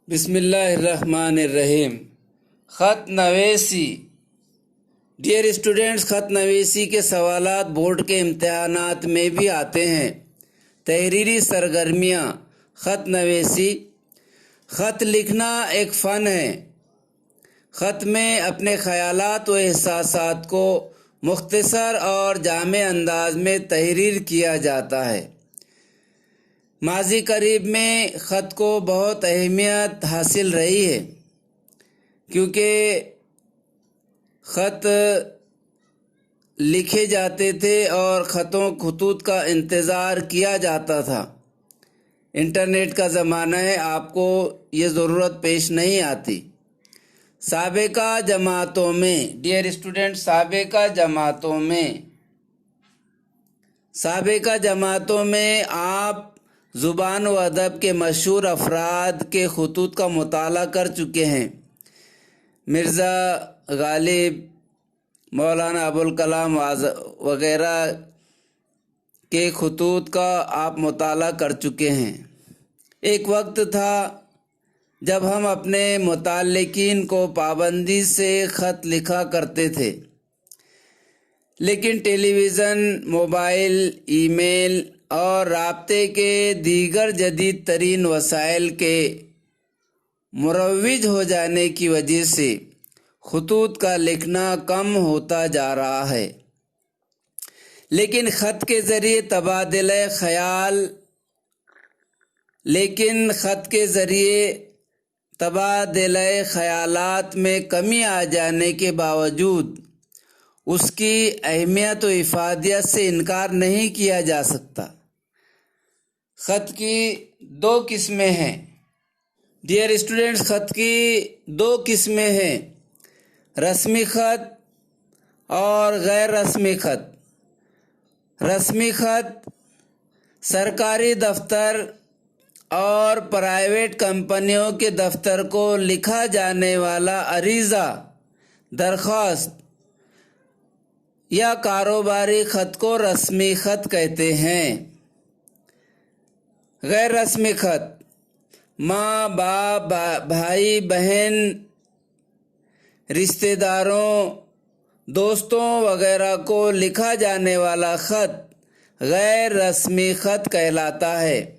بسم اللہ الرحمن الرحیم۔ خط نویسی۔ ڈیئر اسٹوڈینٹس، خط نویسی کے سوالات بورڈ کے امتحانات میں بھی آتے ہیں۔ تحریری سرگرمیاں۔ خط نویسی۔ خط لکھنا ایک فن ہے۔ خط میں اپنے خیالات و احساسات کو مختصر اور جامع انداز میں تحریر کیا جاتا ہے۔ ماضی قریب میں خط کو بہت اہمیت حاصل رہی ہے، کیونکہ خط لکھے جاتے تھے اور خطوط کا انتظار کیا جاتا تھا۔ انٹرنیٹ کا زمانہ ہے، آپ کو یہ ضرورت پیش نہیں آتی۔ سابقہ جماعتوں میں، ڈیئر اسٹوڈنٹ، سابقہ جماعتوں میں آپ زبان و ادب کے مشہور افراد کے خطوط کا مطالعہ کر چکے ہیں۔ مرزا غالب، مولانا ابوالکلام وغیرہ کے خطوط کا آپ مطالعہ کر چکے ہیں۔ ایک وقت تھا جب ہم اپنے متعلقین کو پابندی سے خط لکھا کرتے تھے، لیکن ٹیلی ویژن، موبائل، ای میل اور رابطے کے دیگر جدید ترین وسائل کے مروج ہو جانے کی وجہ سے خطوط کا لکھنا کم ہوتا جا رہا ہے۔ لیکن خط کے ذریعے تبادلہ خیالات میں کمی آ جانے کے باوجود اس کی اہمیت و افادیت سے انکار نہیں کیا جا سکتا۔ خط کی دو قسمیں ہیں۔ ڈیئر اسٹوڈنٹس، خط کی دو قسمیں ہیں: رسمی خط اور غیر رسمی خط۔ رسمی خط سرکاری دفتر اور پرائیویٹ کمپنیوں کے دفتر کو لکھا جانے والا عریضہ، درخواست یا کاروباری خط کو رسمی خط کہتے ہیں۔ غیر رسمی خط ماں باپ، بھائی بہن، رشتہ داروں، دوستوں وغیرہ کو لکھا جانے والا خط غیر رسمی خط کہلاتا ہے۔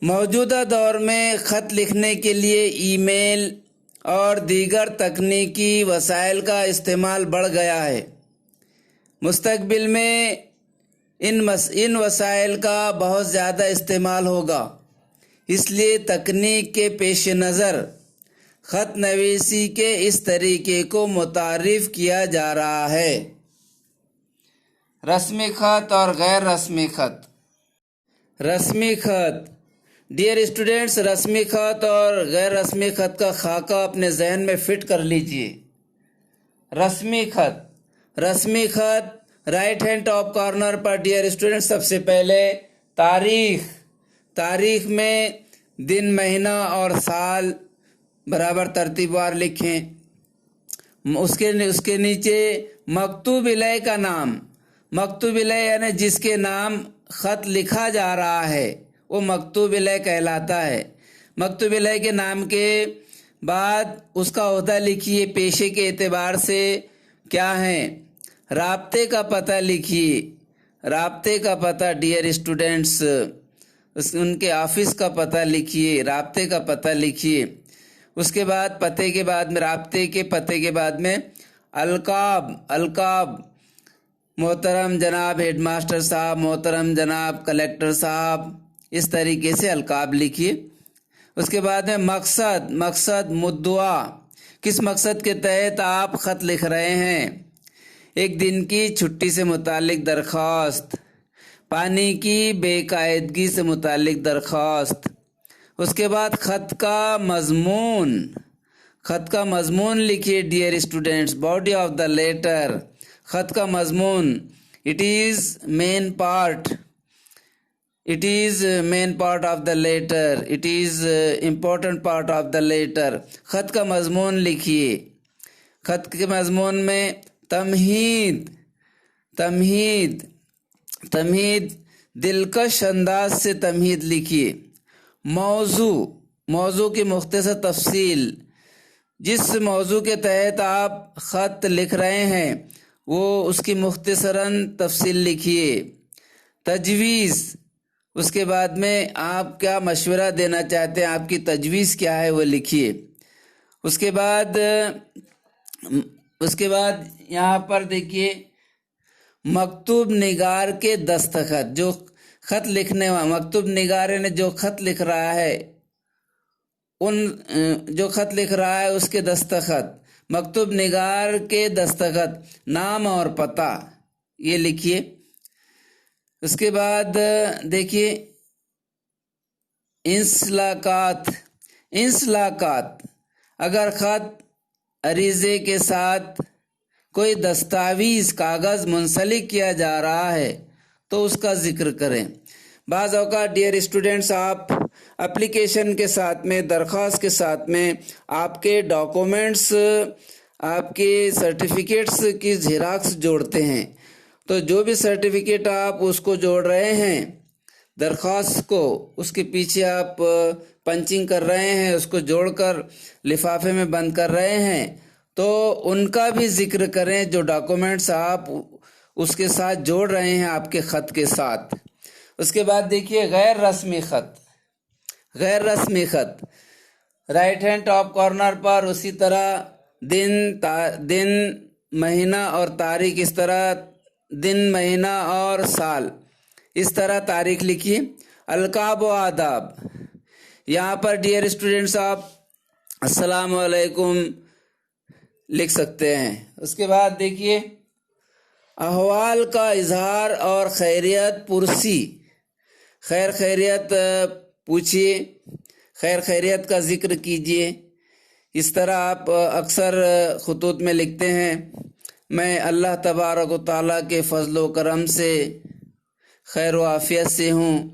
موجودہ دور میں خط لکھنے کے لیے ای میل اور دیگر تکنیکی وسائل کا استعمال بڑھ گیا ہے۔ مستقبل میں ان وسائل کا بہت زیادہ استعمال ہوگا، اس لیے تکنیک کے پیش نظر خط نویسی کے اس طریقے کو متعارف کیا جا رہا ہے۔ رسمی خط اور غیر رسمی خط۔ رسمی خط۔ ڈیئر اسٹوڈنٹس، رسمی خط اور غیر رسمی خط کا خاکہ اپنے ذہن میں فٹ کر لیجئے۔ رسمی خط۔ رسمی خط رائٹ ہینڈ ٹاپ کارنر پر، ڈیئر اسٹوڈنٹ، سب سے پہلے تاریخ میں دن، مہینہ اور سال برابر ترتیب وار لکھیں۔ اس کے نیچے مکتوب الیہ کا نام، مکتوب الیہ یعنی جس کے نام خط لکھا جا رہا ہے وہ مکتوب الیہ کہلاتا ہے۔ مکتوب الیہ کے نام کے بعد اس کا عہدہ لکھیے، پیشے کے اعتبار سے کیا ہے۔ رابطے کا پتہ لکھیے، رابطے کا پتہ، ڈیئر اسٹوڈنٹس، ان کے آفس کا پتہ لکھیے، رابطے کا پتہ لکھیے۔ اس کے بعد پتے کے بعد میں، رابطے کے پتے کے بعد میں القاب، محترم جناب ہیڈ ماسٹر صاحب، محترم جناب کلیکٹر صاحب، اس طریقے سے القاب لکھیے۔ اس کے بعد میں مقصد، مدعا، کس مقصد کے تحت آپ خط لکھ رہے ہیں۔ ایک دن کی چھٹی سے متعلق درخواست، پانی کی بے قاعدگی سے متعلق درخواست۔ اس کے بعد خط کا مضمون لکھیے، dear students, body of the letter, خط کا مضمون، it is main part of the letter, it is important part of the letter. خط کا مضمون لکھیے۔ خط کے مضمون میں تمہید، دلکش انداز سے تمہید لکھیے۔ موضوع کی مختصر تفصیل، جس موضوع کے تحت آپ خط لکھ رہے ہیں وہ اس کی مختصراً تفصیل لکھیے۔ تجویز، اس کے بعد میں آپ کیا مشورہ دینا چاہتے ہیں، آپ کی تجویز کیا ہے وہ لکھیے۔ اس کے بعد یہاں پر دیکھیے مکتوب نگار کے دستخط، جو خط لکھنے والا مکتوب نگار نے جو خط لکھ رہا ہے جو خط لکھ رہا ہے اس کے دستخط، مکتوب نگار کے دستخط، نام اور پتہ یہ لکھیے۔ اس کے بعد دیکھیے انسلاکات، اگر خط عریضے کے ساتھ کوئی دستاویز کاغذ منسلک کیا جا رہا ہے تو اس کا ذکر کریں۔ بعض اوقات ڈیئر اسٹوڈنٹس، آپ اپلیکیشن کے ساتھ میں، درخواست کے ساتھ میں آپ کے ڈاکومنٹس، آپ کے سرٹیفکیٹس کی زیراکس جوڑتے ہیں، تو جو بھی سرٹیفکیٹ آپ اس کو جوڑ رہے ہیں درخواست کو، اس کے پیچھے آپ پنچنگ کر رہے ہیں، اس کو جوڑ کر لفافے میں بند کر رہے ہیں، تو ان کا بھی ذکر کریں جو ڈاکومنٹس آپ اس کے ساتھ جوڑ رہے ہیں آپ کے خط کے ساتھ۔ اس کے بعد دیکھیے غیر رسمی خط، رائٹ ہینڈ ٹاپ کارنر پر اسی طرح دن مہینہ اور تاریخ، اس طرح دن مہینہ اور سال، اس طرح تاریخ لکھیے۔ القاب و آداب، یہاں پر ڈیئر اسٹوڈنٹس آپ السلام علیکم لکھ سکتے ہیں۔ اس کے بعد دیکھیے احوال کا اظہار اور خیریت پرسی، خیریت پوچھیے، خیریت کا ذکر کیجیے۔ اس طرح آپ اکثر خطوط میں لکھتے ہیں، میں اللہ تبارک و تعالیٰ کے فضل و کرم سے خیر و عافیت سے ہوں،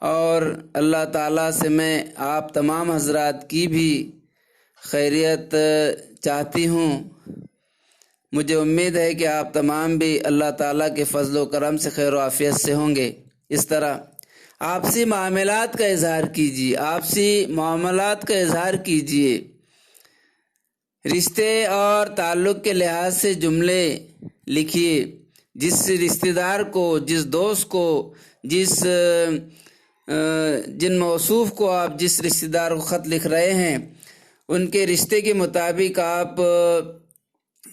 اور اللہ تعالیٰ سے میں آپ تمام حضرات کی بھی خیریت چاہتی ہوں۔ مجھے امید ہے کہ آپ تمام بھی اللہ تعالیٰ کے فضل و کرم سے خیر و عافیت سے ہوں گے۔ اس طرح آپسی معاملات کا اظہار کیجیے، رشتے اور تعلق کے لحاظ سے جملے لکھیے۔ جس رشتہ دار کو، جس دوست کو، جن موصوف کو آپ جس رشتہ دار کو خط لکھ رہے ہیں ان کے رشتے کے مطابق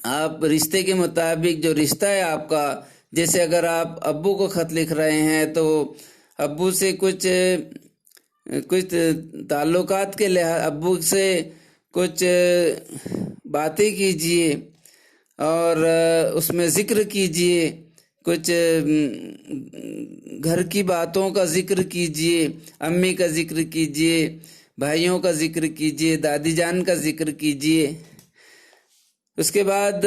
آپ رشتے کے مطابق جو رشتہ ہے آپ کا، جیسے اگر آپ ابو کو خط لکھ رہے ہیں تو ابو سے کچھ تعلقات کے لحاظ ابو سے کچھ باتیں کیجئے اور اس میں ذکر کیجئے، کچھ گھر کی باتوں کا ذکر کیجئے، امی کا ذکر کیجئے، بھائیوں کا ذکر کیجئے، دادی جان کا ذکر کیجئے۔ اس کے بعد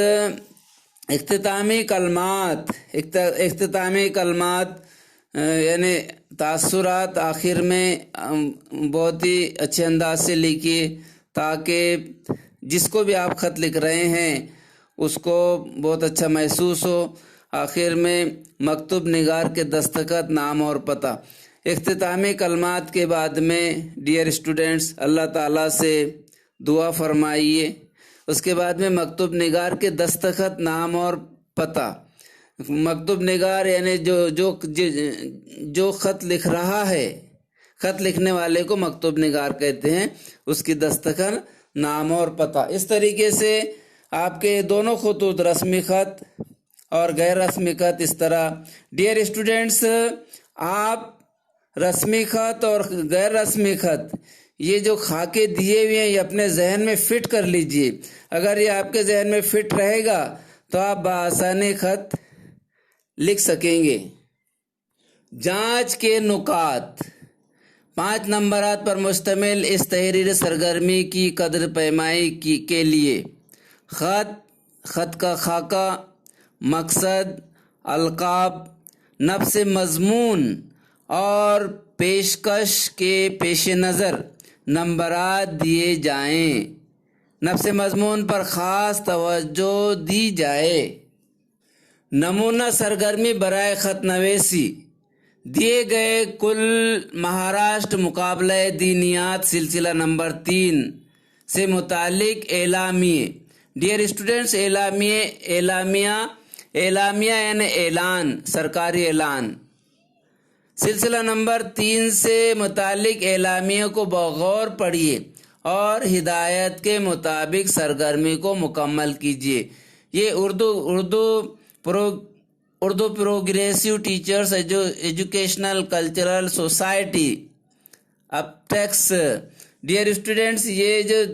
اختتامی کلمات یعنی تاثرات آخر میں بہت ہی اچھے انداز سے لکھیے تاکہ جس کو بھی آپ خط لکھ رہے ہیں اس کو بہت اچھا محسوس ہو۔ آخر میں مکتوب نگار کے دستخط، نام اور پتہ۔ اختتامی کلمات کے بعد میں ڈیئر اسٹوڈنٹس اللہ تعالیٰ سے دعا فرمائیے۔ اس کے بعد میں مکتوب نگار کے دستخط، نام اور پتہ۔ مکتوب نگار یعنی جو خط لکھ رہا ہے، خط لکھنے والے کو مکتوب نگار کہتے ہیں، اس کی دستخط، نام اور پتہ۔ اس طریقے سے آپ کے دونوں خطوط، رسمی خط اور غیر رسمی خط، اس طرح ڈیئر اسٹوڈنٹس آپ رسمی خط اور غیر رسمی خط یہ جو خاکے دیے ہوئے ہیں یہ اپنے ذہن میں فٹ کر لیجئے۔ اگر یہ آپ کے ذہن میں فٹ رہے گا تو آپ بآسانی خط لکھ سکیں گے۔ جانچ کے نکات، 5 نمبرات پر مشتمل اس تحریری سرگرمی کی قدر پیمائی کے لیے خط کا خاکہ، مقصد، القاب، نفس مضمون اور پیشکش کے پیش نظر نمبرات دیے جائیں۔ نفس مضمون پر خاص توجہ دی جائے۔ نمونہ سرگرمی برائے خط نویسی، دیے گئے کل مہاراشٹر مقابلہ دینیات سلسلہ نمبر 3 سے متعلق اعلامیے. ڈیئر اسٹوڈنٹس، اعلامیہ یعنی اعلان، سرکاری اعلان. سلسلہ نمبر 3 سے متعلق اعلامیہ کو بغور پڑھیے اور ہدایت کے مطابق سرگرمی کو مکمل کیجیے. یہ Urdu progressive teachers educational cultural society اپٹیکس. ڈیئر اسٹوڈنٹس، یہ جو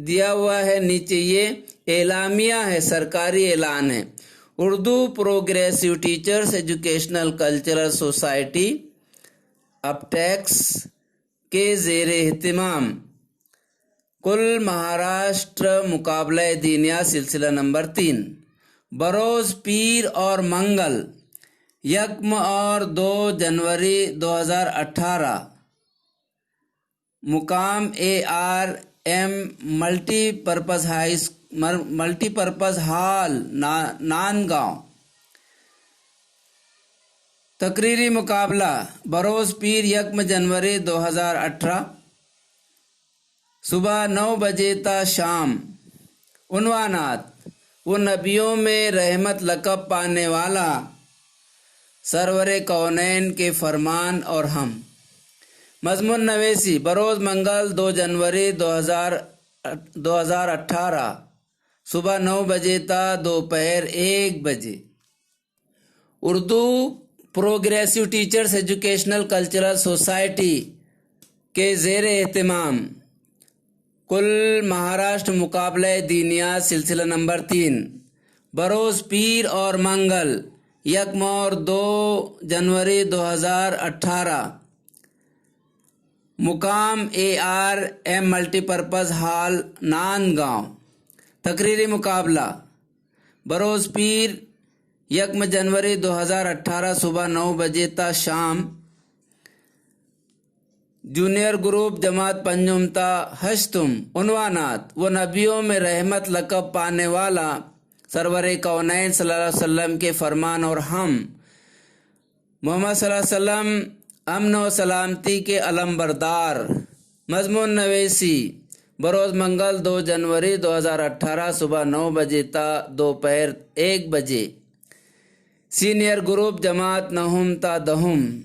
دیا ہوا ہے نیچے یہ اعلامیہ ہے، سرکاری اعلان ہے. Urdu progressive teachers educational cultural society اپٹیکس کے زیر اہتمام کل مہاراشٹر مقابلہ دینیات سلسلہ نمبر 3 بروز پیر اور منگل 1 اور 2 جنوری 2018 مقام ARM ملٹی پرپز ہال ناندگاؤں. تقریری مقابلہ بروز پیر 1 جنوری 2018 صبح 9 بجے تا شام. عنوانات: وہ نبیوں میں رحمت لقب پانے والا، سرور کونین کے فرمان اور ہم. مضمون نویسی: بروز منگل 2 جنوری 2018 صبح 9 بجے تا دوپہر 1 بجے. Urdu progressive teachers educational cultural society کے زیر اہتمام کل مہاراشٹر مقابلہ دینیات سلسلہ نمبر 3 بروز پیر اور منگل 1 اور 2 جنوری 2018 مقام ARM ملٹی پرپز ہال ناندگاؤں. تقریری مقابلہ بروز پیر 1 جنوری 2018 صبح 9 بجے تا شام. جونیئر گروپ جماعت پنجم تا ہشتم. عنوانات: وہ نبیوں میں رحمت لقب پانے والا، سرور کونین صلی اللہ علیہ وسلم کے فرمان اور ہم. محمد صلی اللہ علیہ وسلم امن و سلامتی کے علم بردار. مضمون نویسی: بروز منگل 2 جنوری 2018 صبح 9 بجے تا دوپہر 1 بجے. سینئر گروپ جماعت نہم تا دہم.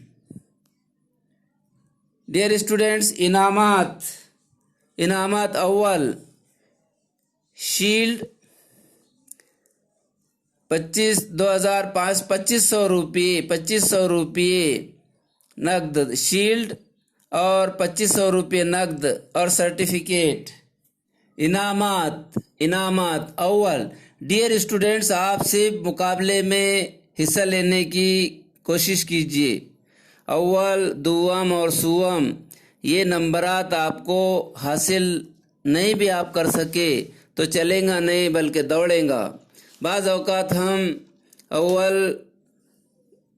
ڈیئر اسٹوڈنٹس، انعامات اول شیلڈ 2500 روپے نقد شیلڈ اور 2500 روپے نقد اور سرٹیفکیٹ. انعامات اول. ڈیئر اسٹوڈنٹس، آپ سے مقابلے میں حصہ لینے کی کوشش کیجیے. اول، دوم اور سوم یہ نمبرات آپ کو حاصل نہیں بھی آپ کر سکے تو چلیں گا نہیں بلکہ دوڑیں گا. بعض اوقات ہم اول،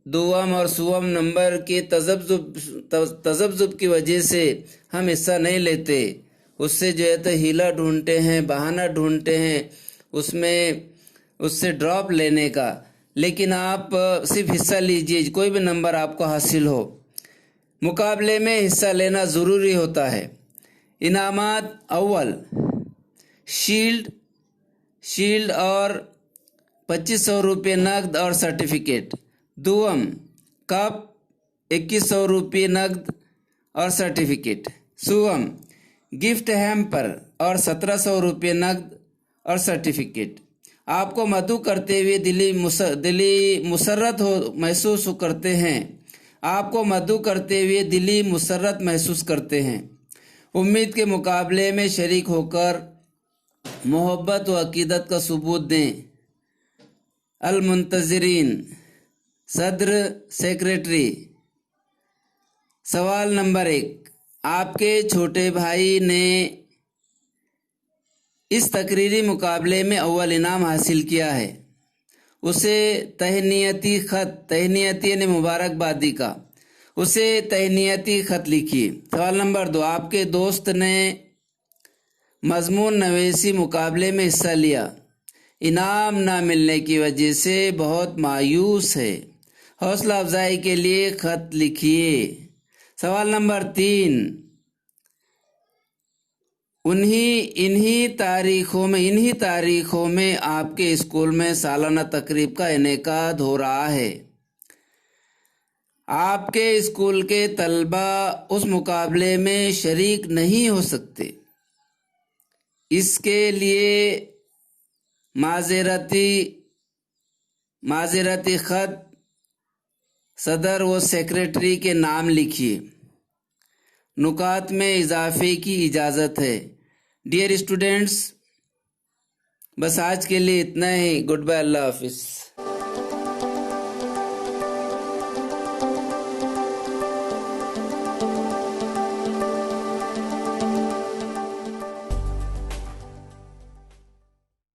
دوم اور سوم نمبر کے تذبذب کی وجہ سے ہم حصہ نہیں لیتے. اس سے جو ہے تو ہیلا ڈھونڈتے ہیں، بہانہ ڈھونڈتے ہیں اس سے ڈراپ لینے کا. لیکن آپ صرف حصہ لیجیے، کوئی بھی نمبر آپ کو حاصل ہو. مقابلے میں حصہ لینا ضروری ہوتا ہے. انعامات اول شیلڈ اور 2500 روپے نقد اور سرٹیفکیٹ. دوم کپ 2100 روپے نقد اور سرٹیفکیٹ. سوم گفٹ ہیمپر اور 1700 روپے نقد اور سرٹیفکیٹ. آپ کو مدعو کرتے ہوئے دلی مسرت محسوس کرتے ہیں. امید کے مقابلے میں شریک ہو کر محبت و عقیدت کا ثبوت دیں. المنتظرین، صدر سیکریٹری. سوال نمبر 1، آپ کے چھوٹے بھائی نے اس تقریری مقابلے میں اول انعام حاصل کیا ہے. اسے تہنیتی یعنی مبارکبادی کا، اسے تہنیتی خط لکھیے. سوال نمبر 2، آپ کے دوست نے مضمون نویسی مقابلے میں حصہ لیا، انعام نہ ملنے کی وجہ سے بہت مایوس ہے حوصلہ افزائی کے لیے خط لکھیے۔ سوال نمبر 3، انہی تاریخوں میں آپ کے اسکول میں سالانہ تقریب کا انعقاد ہو رہا ہے۔ آپ کے اسکول کے طلبہ اس مقابلے میں شریک نہیں ہو سکتے۔ اس کے لیے معذرتی خط صدر و سیکریٹری کے نام لکھیے۔ نکات میں اضافے کی اجازت ہے۔ ڈیئر اسٹوڈنٹس، بس آج کے لیے اتنا ہی۔ گڈ بائے، اللہ حافظ۔